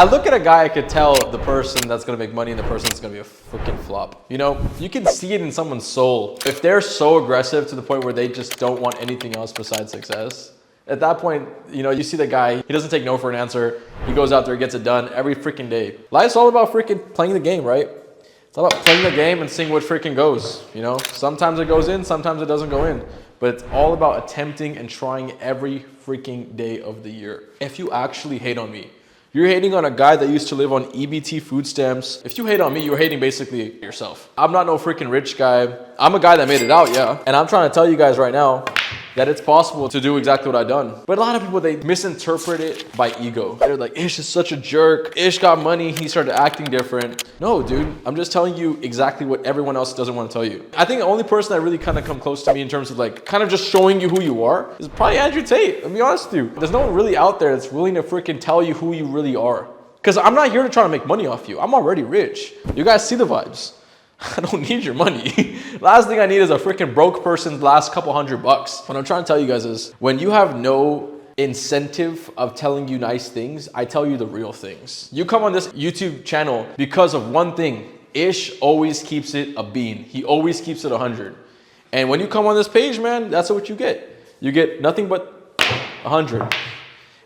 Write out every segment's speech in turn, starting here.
I look at a guy, I could tell the person that's gonna make money and the person that's gonna be a freaking flop. You know, you can see it in someone's soul. If they're so aggressive to the point where they just don't want anything else besides success, at that point, you know, you see the guy, he doesn't take no for an answer. He goes out there, gets it done every freaking day. Life's all about freaking playing the game, right? It's all about playing the game and seeing what freaking goes, you know? Sometimes it goes in, sometimes it doesn't go in. But it's all about attempting and trying every freaking day of the year. If you actually hate on me, you're hating on a guy that used to live on EBT food stamps. If you hate on me, you're hating basically yourself. I'm not no freaking rich guy. I'm a guy that made it out, yeah. And I'm trying to tell you guys right now that it's possible to do exactly what I've done. But a lot of people, they misinterpret it by ego. They're like, Ish is such a jerk. Ish got money, he started acting different. No, dude, I'm just telling you exactly what everyone else doesn't want to tell you. I think the only person that really kind of come close to me in terms of like kind of just showing you who you are is probably Andrew Tate. I'll be honest with you. There's no one really out there that's willing to freaking tell you who you really are. Because I'm not here to try to make money off you. I'm already rich. You guys see the vibes. I don't need your money. Last thing I need is a freaking broke person's last couple $100. What I'm trying to tell you guys is when you have no incentive of telling you nice things, I tell you the real things. You come on this YouTube channel because of one thing. Ish always keeps it a bean. He always keeps it 100. And when you come on this page, man, that's what you get. You get nothing but 100.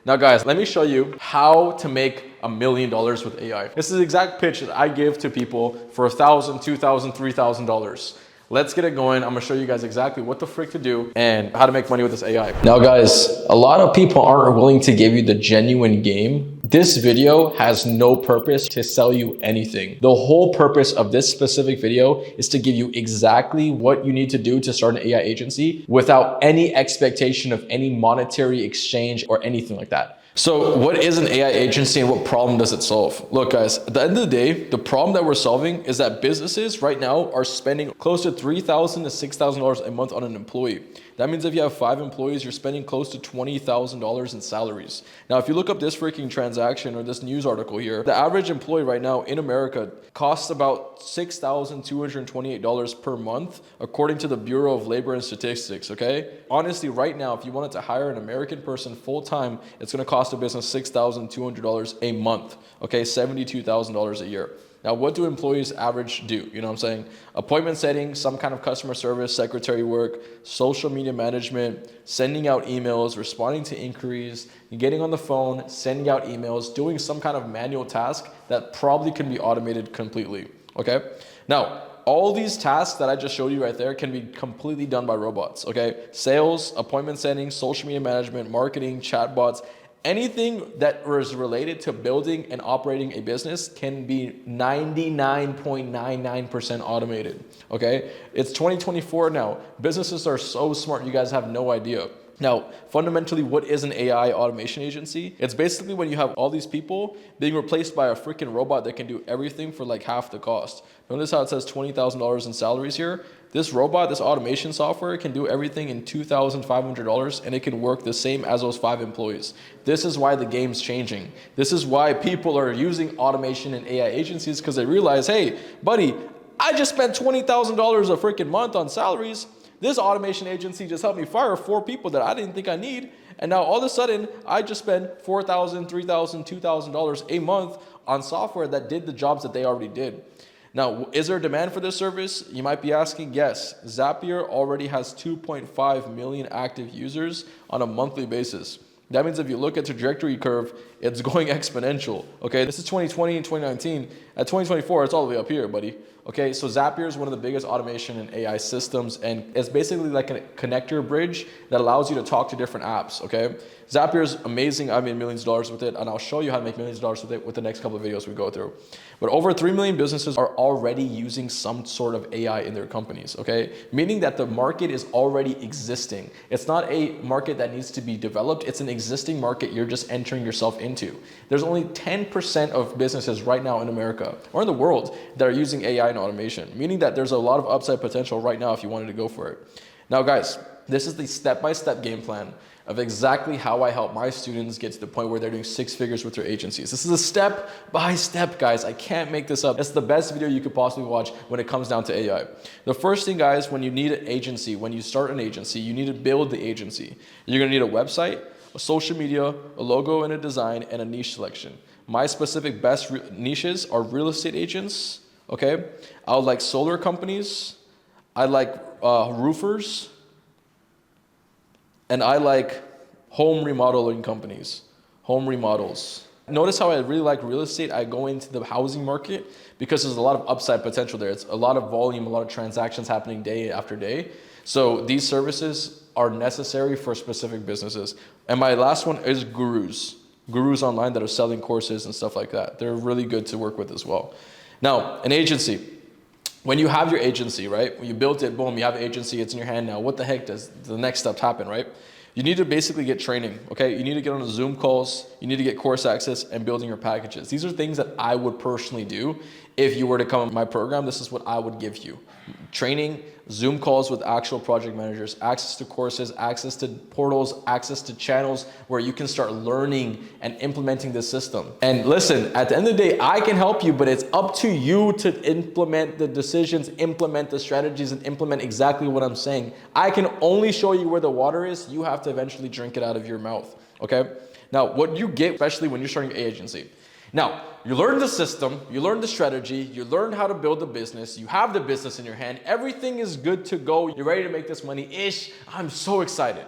Now guys, let me show you how to make $1 million with AI. This is the exact pitch that I give to people for $1,000, $2,000, $3,000. Let's get it going. I'm gonna show you guys exactly what the frick to do and how to make money with this AI. Now guys, a lot of people aren't willing to give you the genuine game. This video has no purpose to sell you anything. The whole purpose of this specific video is to give you exactly what you need to do to start an AI agency without any expectation of any monetary exchange or anything like that. So what is an AI agency and what problem does it solve? Look guys, at the end of the day, the problem that we're solving is that businesses right now are spending close to $3,000 to $6,000 a month on an employee. That means if you have 5 employees, you're spending close to $20,000 in salaries. Now, if you look up this freaking transaction or this news article here, the average employee right now in America costs about $6,228 per month, according to the Bureau of Labor and Statistics, okay? Honestly, right now, if you wanted to hire an American person full-time, it's gonna cost a business $6,200 a month, okay? $72,000 a year. Now, what do employees average do? You know what I'm saying? Appointment setting, some kind of customer service, secretary work, social media management, sending out emails, responding to inquiries, getting on the phone, sending out emails, doing some kind of manual task that probably can be automated completely, okay? Now, all these tasks that I just showed you right there can be completely done by robots, okay? Sales, appointment setting, social media management, marketing, chatbots, anything that is related to building and operating a business can be 99.99% automated, okay? It's 2024 now. Businesses are so smart, you guys have no idea. Now, fundamentally, what is an AI automation agency? It's basically when you have all these people being replaced by a freaking robot that can do everything for like half the cost. Notice how it says $20,000 in salaries here? This robot, this automation software can do everything in $2,500 and it can work the same as those 5 employees. This is why the game's changing. This is why people are using automation and AI agencies because they realize, hey, buddy, I just spent $20,000 a freaking month on salaries. This automation agency just helped me fire 4 people that I didn't think I need. And now all of a sudden, I just spent $4,000, $3,000, $2,000 a month on software that did the jobs that they already did. Now, is there demand for this service? You might be asking, yes. Zapier already has 2.5 million active users on a monthly basis. That means if you look at trajectory curve, it's going exponential, okay? This is 2020 and 2019. At 2024, it's all the way up here, buddy. Okay, so Zapier is one of the biggest automation and AI systems, and it's basically like a connector bridge that allows you to talk to different apps, okay? Zapier is amazing. I made millions of dollars with it, and I'll show you how to make millions of dollars with it with the next couple of videos we go through. But over 3 million businesses are already using some sort of AI in their companies, okay? Meaning that the market is already existing. It's not a market that needs to be developed. It's an existing market you're just entering yourself into. There's only 10% of businesses right now in America or in the world that are using AI and automation, meaning that there's a lot of upside potential right now if you wanted to go for it. Now, guys, this is the step-by-step game plan of exactly how I help my students get to the point where they're doing 6 figures with their agencies. This is a step-by-step, guys. I can't make this up. It's the best video you could possibly watch when it comes down to AI. The first thing, guys, when you need an agency, when you start an agency, you need to build the agency. You're gonna need a website, a social media, a logo and a design, and a niche selection. My specific best niches are real estate agents, okay? I would like solar companies. I like roofers. And I like home remodeling companies, home remodels. Notice how I really like real estate. I go into the housing market because there's a lot of upside potential there. It's a lot of volume, a lot of transactions happening day after day. So these services are necessary for specific businesses. And my last one is gurus online that are selling courses and stuff like that. They're really good to work with as well. Now, an agency. When you have your agency, right? When you built it, boom, you have an agency, it's in your hand now. What the heck does the next steps happen, right? You need to basically get training, okay? You need to get on the Zoom calls. You need to get course access and building your packages. These are things that I would personally do. If you were to come in my program, this is what I would give you. Training, Zoom calls with actual project managers, access to courses, access to portals, access to channels where you can start learning and implementing the system. And listen, at the end of the day, I can help you, but it's up to you to implement the decisions, implement the strategies, and implement exactly what I'm saying. I can only show you where the water is. You have to eventually drink it out of your mouth, okay? Now, what you get, especially when you're starting an agency. Now, you learn the system, you learn the strategy, you learn how to build the business, you have the business in your hand, everything is good to go, you're ready to make this money-ish. I'm so excited.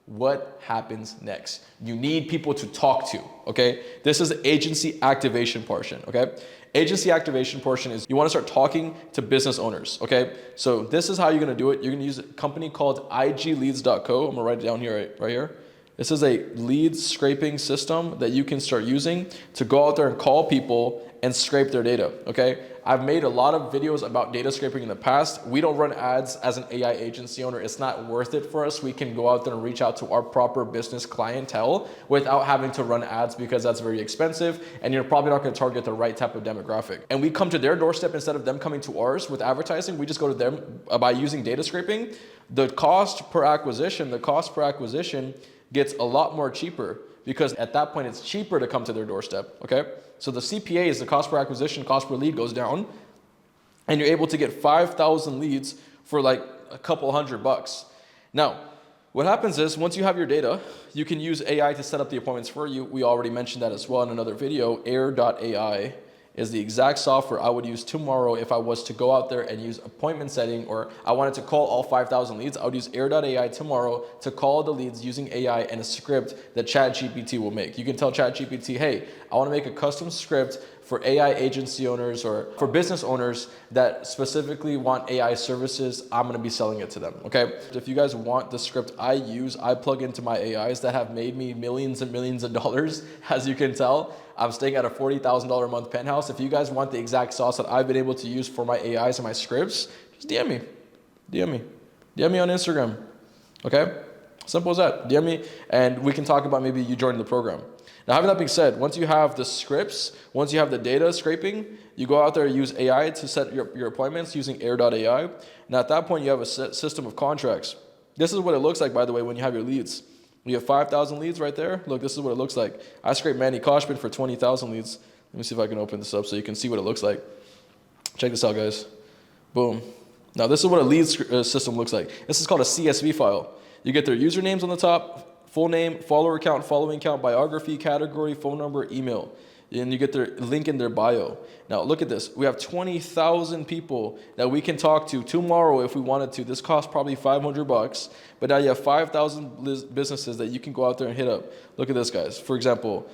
What happens next? You need people to talk to, okay? This is the agency activation portion, okay? Agency activation portion is you want to start talking to business owners, okay? So this is how you're going to do it. You're going to use a company called igleads.co. I'm going to write it down here, right here. This is a lead scraping system that you can start using to go out there and call people and scrape their data, okay? I've made a lot of videos about data scraping in the past. We don't run ads as an AI agency owner. It's not worth it for us. We can go out there and reach out to our proper business clientele without having to run ads because that's very expensive and you're probably not going to target the right type of demographic. And we come to their doorstep instead of them coming to ours with advertising. We just go to them by using data scraping. The cost per acquisition gets a lot more cheaper because at that point it's cheaper to come to their doorstep, okay? So the CPA is the cost per acquisition, cost per lead goes down, and you're able to get 5,000 leads for like a couple $100. Now, what happens is once you have your data, you can use AI to set up the appointments for you. We already mentioned that as well in another video. Air.ai is the exact software I would use tomorrow if I was to go out there and use appointment setting, or I wanted to call all 5,000 leads. I would use Air.ai tomorrow to call the leads using AI and a script that ChatGPT will make. You can tell ChatGPT, hey, I want to make a custom script for AI agency owners or for business owners that specifically want AI services. I'm going to be selling it to them, okay? If you guys want the script I use, I plug into my AIs that have made me millions and millions of dollars. As you can tell, I'm staying at a $40,000 a month penthouse. If you guys want the exact sauce that I've been able to use for my AIs and my scripts, just DM me. DM me on Instagram, okay? Simple as that. DM me and we can talk about maybe you joining the program. Now, having that being said, once you have the scripts, once you have the data scraping, you go out there and use AI to set your appointments using Air.ai. Now, at that point, you have a system of contracts. This is what it looks like, by the way, when you have your leads. You have 5,000 leads right there. Look, this is what it looks like. I scraped Manny Koshman for 20,000 leads. Let me see if I can open this up so you can see what it looks like. Check this out, guys. Boom. Now, this is what a lead system looks like. This is called a CSV file. You get their usernames on the top, full name, follower count, following count, biography, category, phone number, email. And you get their link in their bio. Now look at this. We have 20,000 people that we can talk to tomorrow if we wanted to. This costs probably $500, but now you have 5,000 businesses that you can go out there and hit up. Look at this, guys. For example,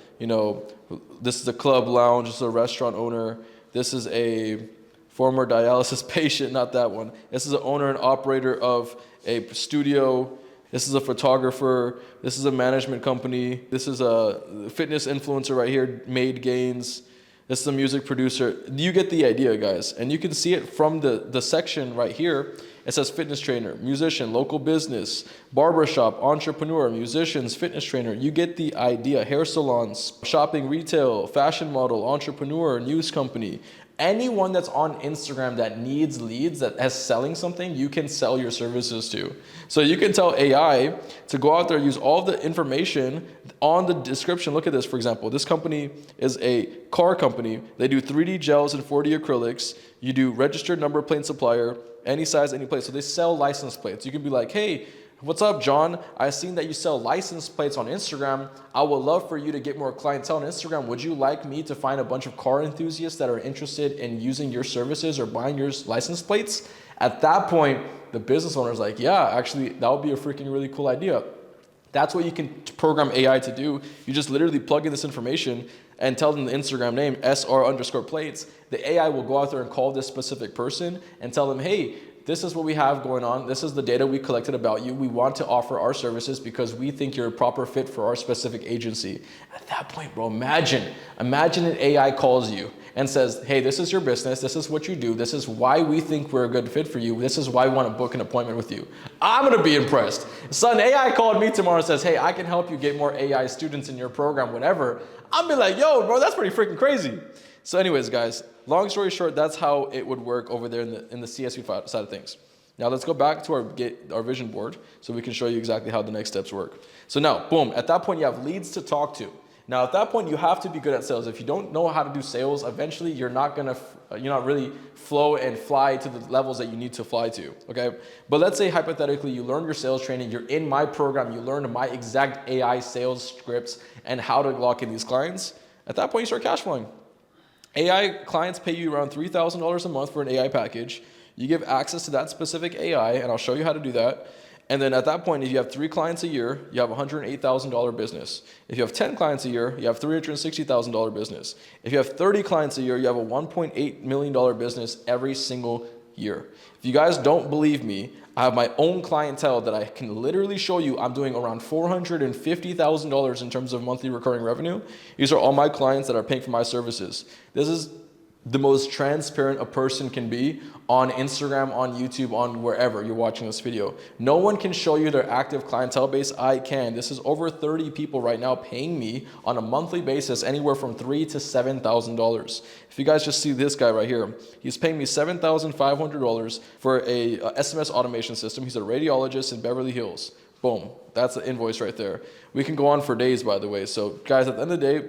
this is a club lounge. This is a restaurant owner. This is a former dialysis patient, not that one. This is an owner and operator of a studio. This is a photographer. This is a management company. This is a fitness influencer right here, Made Gains. This is a music producer. You get the idea, guys. And you can see it from the section right here. It says fitness trainer, musician, local business, barbershop, entrepreneur, musicians, fitness trainer. You get the idea. Hair salons, shopping, retail, fashion model, entrepreneur, news company. Anyone that's on Instagram that needs leads, that has selling something, you can sell your services to. So you can tell AI to go out there, use all the information on the description. Look at this, for example. This company is a car company. They do 3D gels and 4D acrylics. You do registered number plate supplier, any size, any place. So they sell license plates. You can be like, hey, What's up, John? I've seen that you sell license plates on Instagram. I would love for you to get more clientele on Instagram. Would you like me to find a bunch of car enthusiasts that are interested in using your services or buying your license plates? At that point, the business owner is like, yeah, actually, that would be a freaking really cool idea. That's what you can program AI to do. You just literally plug in this information and tell them the Instagram name, SR_plates. The AI will go out there and call this specific person and tell them, hey, this is what we have going on. This is the data we collected about you. We want to offer our services because we think you're a proper fit for our specific agency. At that point, bro, imagine an AI calls you and says, hey, this is your business. This is what you do. This is why we think we're a good fit for you. This is why we want to book an appointment with you. I'm going to be impressed. Son, AI called me tomorrow and says, hey, I can help you get more AI students in your program, whatever. I'll be like, yo, bro, that's pretty freaking crazy. So anyways, guys, long story short, that's how it would work over there in the CSV side of things. Now let's go back to our vision board so we can show you exactly how the next steps work. So now, boom, at that point you have leads to talk to. Now at that point you have to be good at sales. If you don't know how to do sales, eventually you're not really flow and fly to the levels that you need to fly to, okay? But let's say hypothetically you learn your sales training, you're in my program, you learn my exact AI sales scripts and how to lock in these clients. At that point you start cash flowing. AI clients pay you around $3,000 a month for an AI package. You give access to that specific AI, and I'll show you how to do that. And then at that point, if you have 3 clients a year, you have a $108,000 business. If you have 10 clients a year, you have $360,000 business. If you have 30 clients a year, you have a $1.8 million business every single year. If you guys don't believe me, I have my own clientele that I can literally show you. I'm doing around $450,000 in terms of monthly recurring revenue. These are all my clients that are paying for my services. This is the most transparent a person can be on Instagram, on YouTube, on wherever you're watching this video. No one can show you their active clientele base. I can. This is over 30 people right now paying me on a monthly basis anywhere from $3,000 to $7,000. If you guys just see this guy right here, he's paying me $7,500 for a SMS automation system. He's a radiologist in Beverly Hills. Boom. That's the invoice right there. We can go on for days, by the way. So guys, at the end of the day,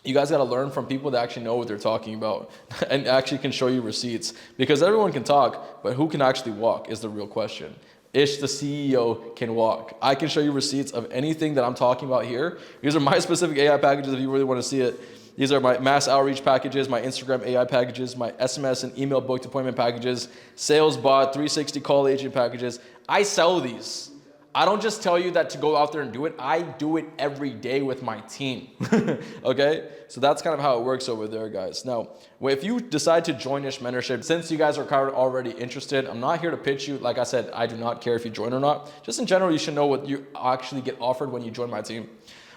you guys got to learn from people that actually know what they're talking about and actually can show you receipts, because everyone can talk, but who can actually walk is the real question. Ish, the CEO, can walk. I can show you receipts of anything that I'm talking about here. These are my specific AI packages if you really want to see it. These are my mass outreach packages, my Instagram AI packages, my SMS and email booked appointment packages, sales bot, 360 call agent packages. I sell these. I don't just tell you that to go out there and do it. I do it every day with my team, okay? So that's kind of how it works over there, guys. Now, if you decide to join Ish Mentorship, since you guys are kind of already interested, I'm not here to pitch you. Like I said, I do not care if you join or not. Just in general, you should know what you actually get offered when you join my team.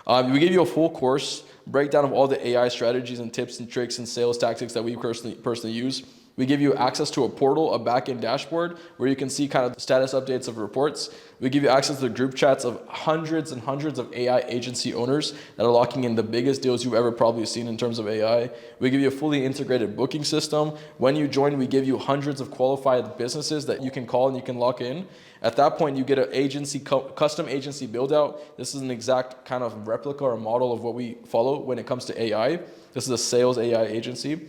We give you a full course breakdown of all the AI strategies and tips and tricks and sales tactics that we personally use. We give you access to a portal, a backend dashboard where you can see kind of the status updates of reports. We give you access to the group chats of hundreds and hundreds of AI agency owners that are locking in the biggest deals you've ever probably seen in terms of AI. We give you a fully integrated booking system. When you join, we give you hundreds of qualified businesses that you can call and you can lock in. At that point, you get an agency, custom agency build out. This is an exact kind of replica or model of what we follow when it comes to AI. This is a sales AI agency.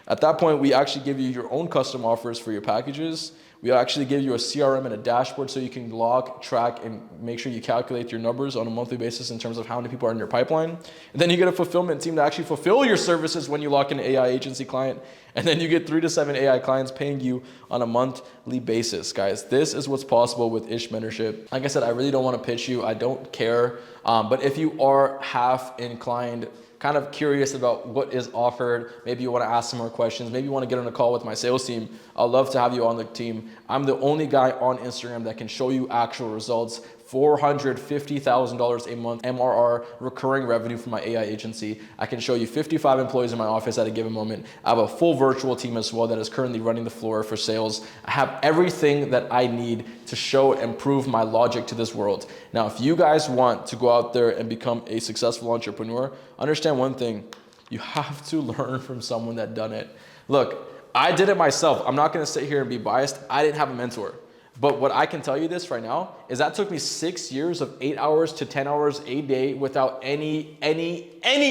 At that point, we actually give you your own custom offers for your packages. We actually give you a CRM and a dashboard so you can log, track, and make sure you calculate your numbers on a monthly basis in terms of how many people are in your pipeline. And then you get a fulfillment team to actually fulfill your services when you lock in an AI agency client. And then you get 3 to 7 AI clients paying you on a monthly basis, guys. This is what's possible with Ish Mentorship. Like I said, I really don't want to pitch you. I don't care. But if you are half inclined, kind of curious about what is offered, maybe you want to ask some more questions, maybe you want to get on a call with my sales team, I'd love to have you on the team. I'm the only guy on Instagram that can show you actual results. $450,000 a month MRR recurring revenue from my AI agency. I can show you 55 employees in my office at a given moment. I have a full virtual team as well that is currently running the floor for sales. I have everything that I need to show and prove my logic to this world. Now, if you guys want to go out there and become a successful entrepreneur, understand one thing: you have to learn from someone that done it. Look, I did it myself. I'm not gonna sit here and be biased. I didn't have a mentor. But what I can tell you this right now is that took me 6 years of 8 hours to 10 hours a day without any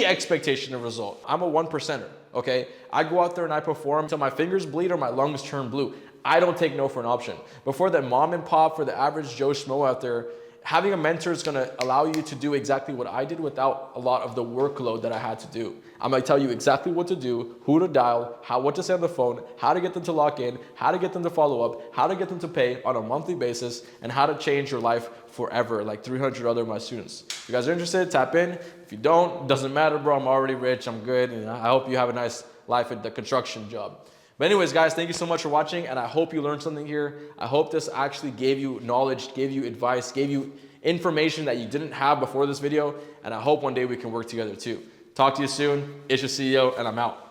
expectation of result. I'm a 1%er, okay? I go out there and I perform until my fingers bleed or my lungs turn blue. I don't take no for an option. But for the mom and pop, for the average Joe Schmo out there, having a mentor is gonna allow you to do exactly what I did without a lot of the workload that I had to do. I'm gonna tell you exactly what to do, who to dial, what to say on the phone, how to get them to lock in, how to get them to follow up, how to get them to pay on a monthly basis, and how to change your life forever, like 300 other of my students. If you guys are interested, tap in. If you don't, doesn't matter, bro. I'm already rich, I'm good, and I hope you have a nice life at the construction job. But anyways, guys, thank you so much for watching, and I hope you learned something here. I hope this actually gave you knowledge, gave you advice, gave you information that you didn't have before this video, and I hope one day we can work together too. Talk to you soon. It's your CEO, and I'm out.